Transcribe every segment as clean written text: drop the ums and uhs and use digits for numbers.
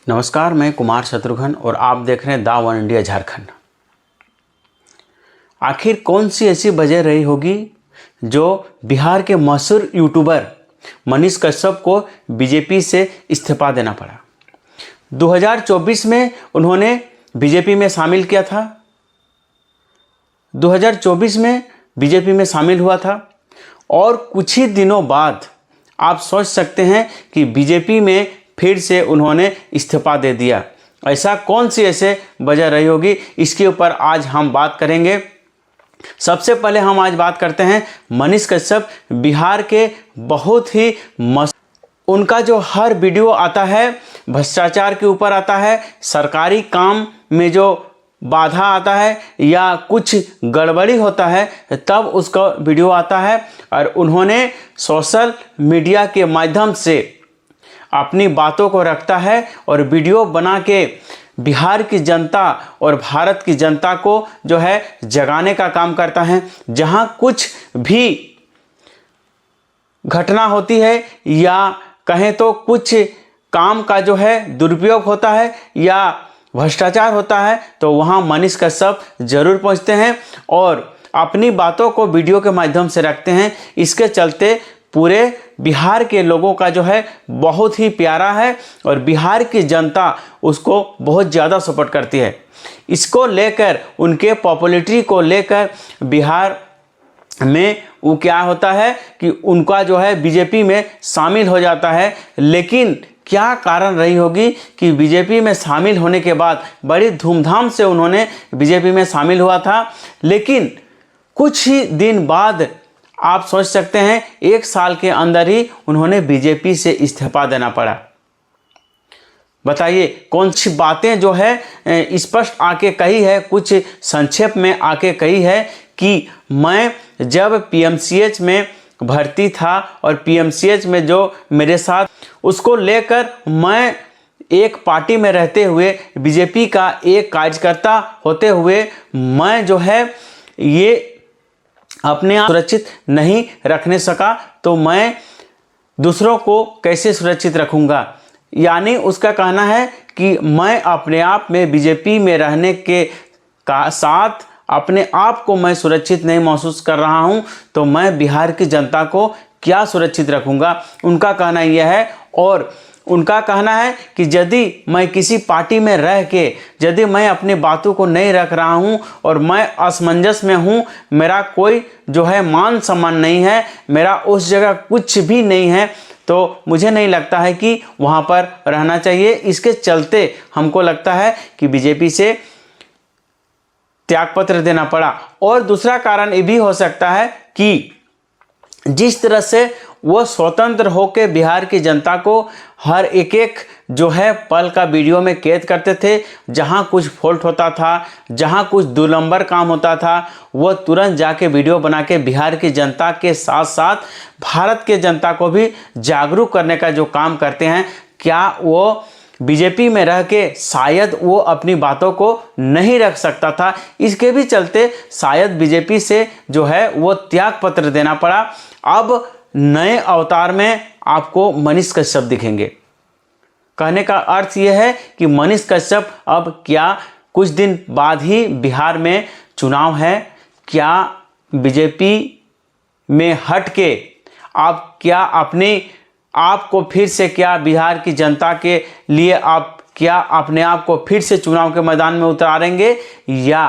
नमस्कार, मैं कुमार शत्रुघ्न और आप देख रहे हैं दा वन इंडिया झारखंड। आखिर कौन सी ऐसी वजह रही होगी जो बिहार के मशहूर यूट्यूबर मनीष कश्यप को बीजेपी से इस्तीफा देना पड़ा। 2024 में उन्होंने बीजेपी में शामिल किया था, 2024 में बीजेपी में शामिल हुआ था और कुछ ही दिनों बाद आप सोच सकते हैं कि बीजेपी में फिर से उन्होंने इस्तीफा दे दिया। ऐसा कौन सी ऐसे वजह रही होगी, इसके ऊपर आज हम बात करेंगे। सबसे पहले हम आज बात करते हैं मनीष कश्यप, बिहार के बहुत ही उनका जो हर वीडियो आता है भ्रष्टाचार के ऊपर आता है, सरकारी काम में जो बाधा आता है या कुछ गड़बड़ी होता है तब उसका वीडियो आता है और उन्होंने सोशल मीडिया के माध्यम से अपनी बातों को रखता है और वीडियो बना के बिहार की जनता और भारत की जनता को जो है जगाने का काम करता है। जहां कुछ भी घटना होती है या कहें तो कुछ काम का जो है दुरुपयोग होता है या भ्रष्टाचार होता है तो वहां मनीष कश्यप जरूर पहुंचते हैं और अपनी बातों को वीडियो के माध्यम से रखते हैं। इसके चलते पूरे बिहार के लोगों का जो है बहुत ही प्यारा है और बिहार की जनता उसको बहुत ज़्यादा सपोर्ट करती है। इसको लेकर उनके पॉपुलैरिटी को लेकर बिहार में वो क्या होता है कि उनका जो है बीजेपी में शामिल हो जाता है। लेकिन क्या कारण रही होगी कि बीजेपी में शामिल होने के बाद बड़ी धूमधाम से उन्होंने बीजेपी में शामिल हुआ था, लेकिन कुछ ही दिन बाद आप सोच सकते हैं 1 साल के अंदर ही उन्होंने बीजेपी से इस्तीफा देना पड़ा। बताइए कौन सी बातें जो है स्पष्ट आके कही है, कुछ संक्षेप में आके कही है कि मैं जब पीएमसीएच में भर्ती था और पीएमसीएच में जो मेरे साथ उसको लेकर मैं एक पार्टी में रहते हुए बीजेपी का एक कार्यकर्ता होते हुए मैं जो है ये अपने आप सुरक्षित नहीं रखने सका तो मैं दूसरों को कैसे सुरक्षित रखूंगा। यानी उसका कहना है कि मैं अपने आप में बीजेपी में रहने के साथ अपने आप को मैं सुरक्षित नहीं महसूस कर रहा हूं तो मैं बिहार की जनता को क्या सुरक्षित रखूंगा, उनका कहना यह है। और उनका कहना है कि यदि मैं किसी पार्टी में रह के यदि मैं अपनी बातों को नहीं रख रहा हूं और मैं असमंजस में हूं, मेरा कोई जो है मान सम्मान नहीं है, मेरा उस जगह कुछ भी नहीं है, तो मुझे नहीं लगता है कि वहां पर रहना चाहिए। इसके चलते हमको लगता है कि बीजेपी से त्यागपत्र देना पड़ा। और दूसरा कारण ये भी हो सकता है कि जिस तरह से वो स्वतंत्र होकर बिहार की जनता को हर एक जो है पल का वीडियो में कैद करते थे, जहां कुछ फॉल्ट होता था, जहां कुछ 2 नंबर काम होता था, वो तुरंत जाके वीडियो बना के बिहार की जनता के साथ साथ भारत के जनता को भी जागरूक करने का जो काम करते हैं। क्या वो बीजेपी में रह के शायद वो अपनी बातों को नहीं रख सकता था, इसके भी चलते शायद बीजेपी से जो है वो त्यागपत्र देना पड़ा। अब नए अवतार में आपको मनीष कश्यप दिखेंगे। कहने का अर्थ यह है कि मनीष कश्यप अब क्या कुछ दिन बाद ही बिहार में चुनाव है, क्या बीजेपी में हट के आप क्या अपने आप को फिर से क्या बिहार की जनता के लिए आप क्या अपने आप को फिर से चुनाव के मैदान में उतारेंगे या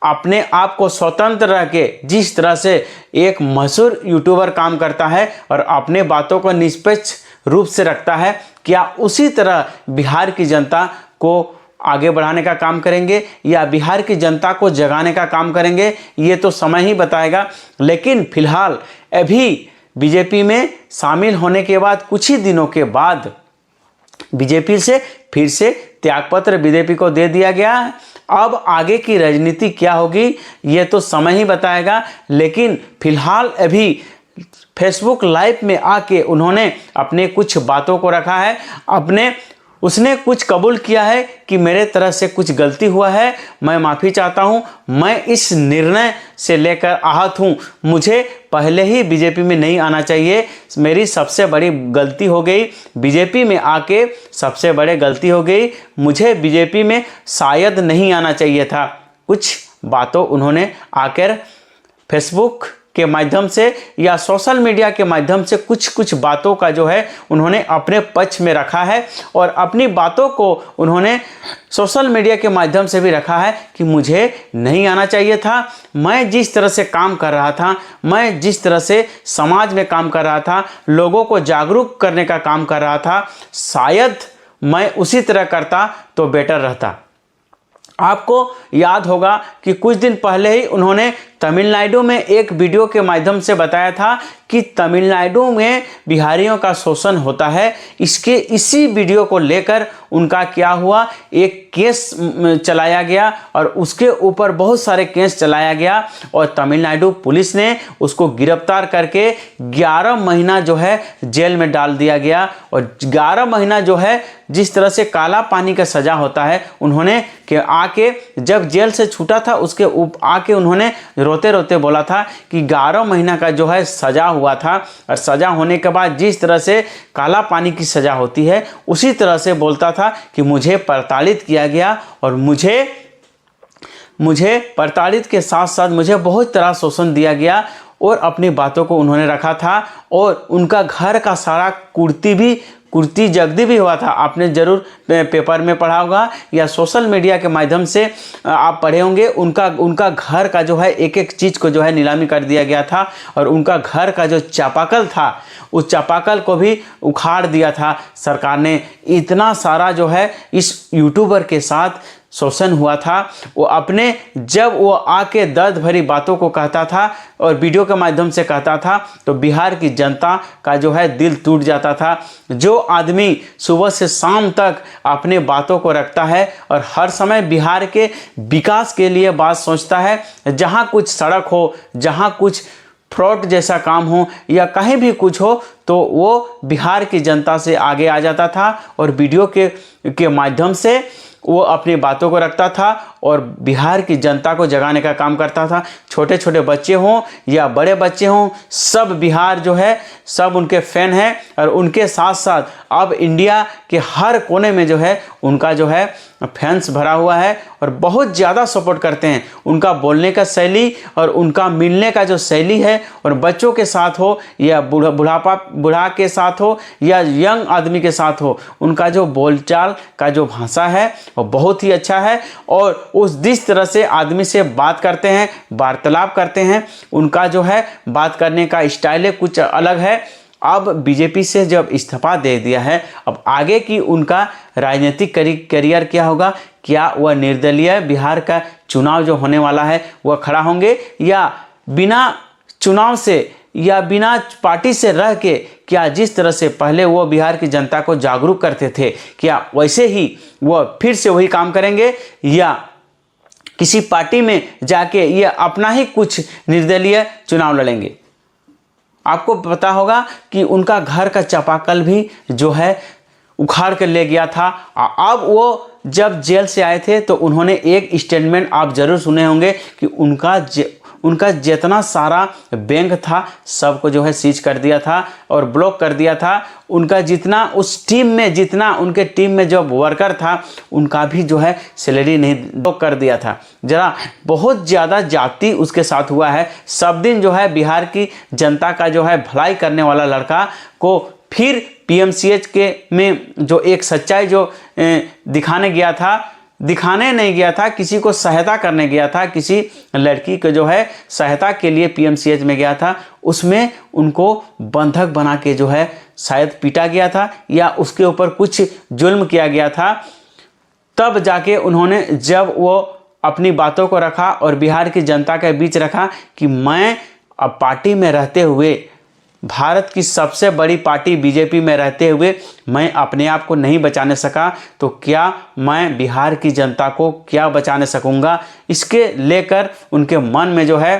अपने आप को स्वतंत्र रह के जिस तरह से एक मशहूर यूट्यूबर काम करता है और अपने बातों को निष्पक्ष रूप से रखता है, क्या उसी तरह बिहार की जनता को आगे बढ़ाने का काम करेंगे या बिहार की जनता को जगाने का काम करेंगे, ये तो समय ही बताएगा। लेकिन फिलहाल अभी बीजेपी में शामिल होने के बाद कुछ ही दिनों के बाद बीजेपी से फिर से त्यागपत्र बीजेपी को दे दिया गया है। अब आगे की राजनीति क्या होगी ये तो समय ही बताएगा। लेकिन फिलहाल अभी फेसबुक लाइव में आके उन्होंने अपने कुछ बातों को रखा है, अपने उसने कुछ कबूल किया है कि मेरे तरफ से कुछ गलती हुआ है, मैं माफ़ी चाहता हूं, मैं इस निर्णय से लेकर आहत हूं, मुझे पहले ही बीजेपी में नहीं आना चाहिए, मेरी सबसे बड़ी गलती हो गई, बीजेपी में आके सबसे बड़ी गलती हो गई, मुझे बीजेपी में शायद नहीं आना चाहिए था। कुछ बातों उन्होंने आकर फेसबुक के माध्यम से या सोशल मीडिया के माध्यम से कुछ बातों का जो है उन्होंने अपने पक्ष में रखा है और अपनी बातों को उन्होंने सोशल मीडिया के माध्यम से भी रखा है कि मुझे नहीं आना चाहिए था, मैं जिस तरह से काम कर रहा था, मैं जिस तरह से समाज में काम कर रहा था, लोगों को जागरूक करने का काम कर रहा था, शायद मैं उसी तरह करता तो बेटर रहता। आपको याद होगा कि कुछ दिन पहले ही उन्होंने तमिलनाडु में एक वीडियो के माध्यम से बताया था कि तमिलनाडु में बिहारियों का शोषण होता है। इसी वीडियो को लेकर उनका क्या हुआ, एक केस चलाया गया और उसके ऊपर बहुत सारे केस चलाया गया और तमिलनाडु पुलिस ने उसको गिरफ्तार करके 11 महीना जो है जेल में डाल दिया गया। और 11 महीना जो है जिस तरह से काला पानी का सज़ा होता है, उन्होंने कि आके जब जेल से छूटा था उसके आके उन्होंने रोते रोते बोला था कि 11 महीना का जो है सज़ा हुआ था और सज़ा होने के बाद जिस तरह से काला पानी की सज़ा होती है उसी तरह से बोलता था कि मुझे प्रताड़ित किया गया और मुझे प्रताड़ित के साथ साथ मुझे बहुत तरह शोषण दिया गया और अपनी बातों को उन्होंने रखा था। और उनका घर का सारा कुर्ती जगदी भी हुआ था, आपने ज़रूर पेपर में पढ़ा होगा या सोशल मीडिया के माध्यम से आप पढ़े होंगे। उनका घर का जो है एक एक चीज़ को जो है नीलामी कर दिया गया था और उनका घर का जो चापाकल था उस चापाकल को भी उखाड़ दिया था सरकार ने। इतना सारा जो है इस यूट्यूबर के साथ शोषण हुआ था। वो अपने जब वो आके दर्द भरी बातों को कहता था और वीडियो के माध्यम से कहता था तो बिहार की जनता का जो है दिल टूट जाता था। जो आदमी सुबह से शाम तक अपने बातों को रखता है और हर समय बिहार के विकास के लिए बात सोचता है, जहाँ कुछ सड़क हो, जहाँ कुछ फ्रॉड जैसा काम हो या कहीं भी कुछ हो तो वो बिहार की जनता से आगे आ जाता था और वीडियो के माध्यम से वो अपनी बातों को रखता था और बिहार की जनता को जगाने का काम करता था। छोटे छोटे बच्चे हों या बड़े बच्चे हों, सब बिहार जो है सब उनके फैन हैं और उनके साथ साथ अब इंडिया के हर कोने में जो है उनका जो है फैंस भरा हुआ है और बहुत ज़्यादा सपोर्ट करते हैं। उनका बोलने का शैली और उनका मिलने का जो शैली है, और बच्चों के साथ हो या बूढ़ा के साथ हो या यंग आदमी के साथ हो, उनका जो बोलचाल का जो भाषा है वो बहुत ही अच्छा है। और उस जिस तरह से आदमी से बात करते हैं, वार्तालाप करते हैं, उनका जो है बात करने का स्टाइल है कुछ अलग है। अब बीजेपी से जब इस्तीफा दे दिया है, अब आगे की उनका राजनीतिक करियर क्या होगा? क्या वह निर्दलीय बिहार का चुनाव जो होने वाला है वह खड़ा होंगे या बिना चुनाव से या बिना पार्टी से रह के, क्या जिस तरह से पहले वो बिहार की जनता को जागरूक करते थे, क्या वैसे ही वह फिर से वही काम करेंगे या किसी पार्टी में जाके ये अपना ही कुछ निर्दलीय चुनाव लड़ेंगे? आपको पता होगा कि उनका घर का चापाकल भी जो है उखाड़ कर ले गया था। अब वो जब जेल से आए थे तो उन्होंने एक स्टेटमेंट आप जरूर सुने होंगे कि उनका जितना सारा बैंक था सबको जो है सीज कर दिया था और ब्लॉक कर दिया था। उनका जितना उस टीम में जितना उनके टीम में जो वर्कर था उनका भी जो है सैलरी नहीं ब्लॉक कर दिया था। जरा बहुत ज़्यादा जाति उसके साथ हुआ है। सब दिन जो है बिहार की जनता का जो है भलाई करने वाला लड़का को फिर पीएमसीएच के में जो एक सच्चाई जो दिखाने नहीं गया था, किसी को सहायता करने गया था, किसी लड़की को जो है सहायता के लिए पीएमसीएच में गया था, उसमें उनको बंधक बना के जो है शायद पीटा गया था या उसके ऊपर कुछ जुल्म किया गया था। तब जाके उन्होंने जब वो अपनी बातों को रखा और बिहार की जनता के बीच रखा कि मैं अब पार्टी में रहते हुए, भारत की सबसे बड़ी पार्टी बीजेपी में रहते हुए मैं अपने आप को नहीं बचाने सका, तो क्या मैं बिहार की जनता को क्या बचाने सकूंगा? इसके लेकर उनके मन में जो है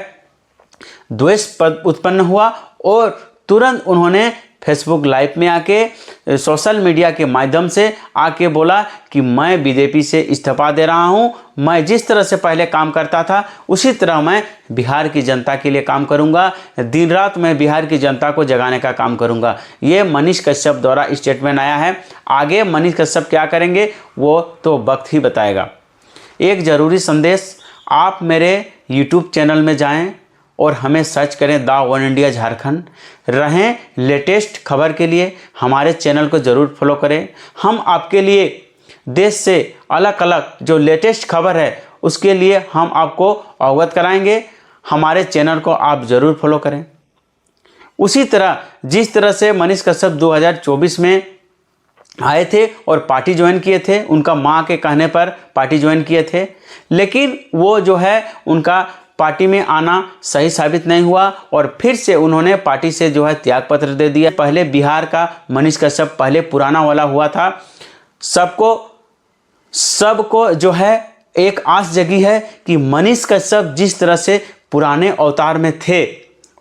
द्वेष उत्पन्न हुआ और तुरंत उन्होंने फेसबुक लाइव में आके सोशल मीडिया के माध्यम से आके बोला कि मैं बीजेपी से इस्तीफा दे रहा हूं, मैं जिस तरह से पहले काम करता था उसी तरह मैं बिहार की जनता के लिए काम करूंगा, दिन रात मैं बिहार की जनता को जगाने का काम करूंगा। ये मनीष कश्यप द्वारा स्टेटमेंट आया है। आगे मनीष कश्यप क्या करेंगे वो तो वक्त ही बताएगा। एक ज़रूरी संदेश, आप मेरे YouTube चैनल में जाएं और हमें सर्च करें द वन इंडिया झारखंड। रहें लेटेस्ट खबर के लिए हमारे चैनल को ज़रूर फॉलो करें। हम आपके लिए देश से अलग अलग जो लेटेस्ट खबर है उसके लिए हम आपको अवगत कराएंगे। हमारे चैनल को आप ज़रूर फॉलो करें। उसी तरह जिस तरह से मनीष कश्यप 2024 में आए थे और पार्टी ज्वाइन किए थे, उनका मां के कहने पर पार्टी ज्वाइन किए थे, लेकिन वो जो है उनका पार्टी में आना सही साबित नहीं हुआ और फिर से उन्होंने पार्टी से जो है त्यागपत्र दे दिया। पहले बिहार का मनीष कश्यप पहले पुराना वाला हुआ था। सबको जो है एक आस जगी है कि मनीष कश्यप जिस तरह से पुराने अवतार में थे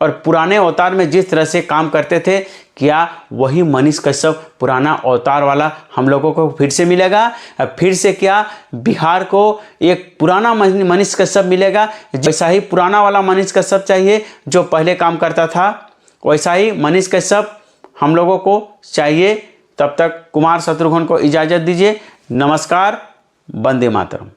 और पुराने अवतार में जिस तरह से काम करते थे, क्या वही मनीष कश्यप पुराना अवतार वाला हम लोगों को फिर से मिलेगा? फिर से क्या बिहार को एक पुराना मनीष कश्यप मिलेगा? जैसा ही पुराना वाला मनीष कश्यप चाहिए जो पहले काम करता था, वैसा ही मनीष कश्यप हम लोगों को चाहिए। तब तक कुमार शत्रुघ्न को इजाज़त दीजिए। नमस्कार। वंदे मातरम।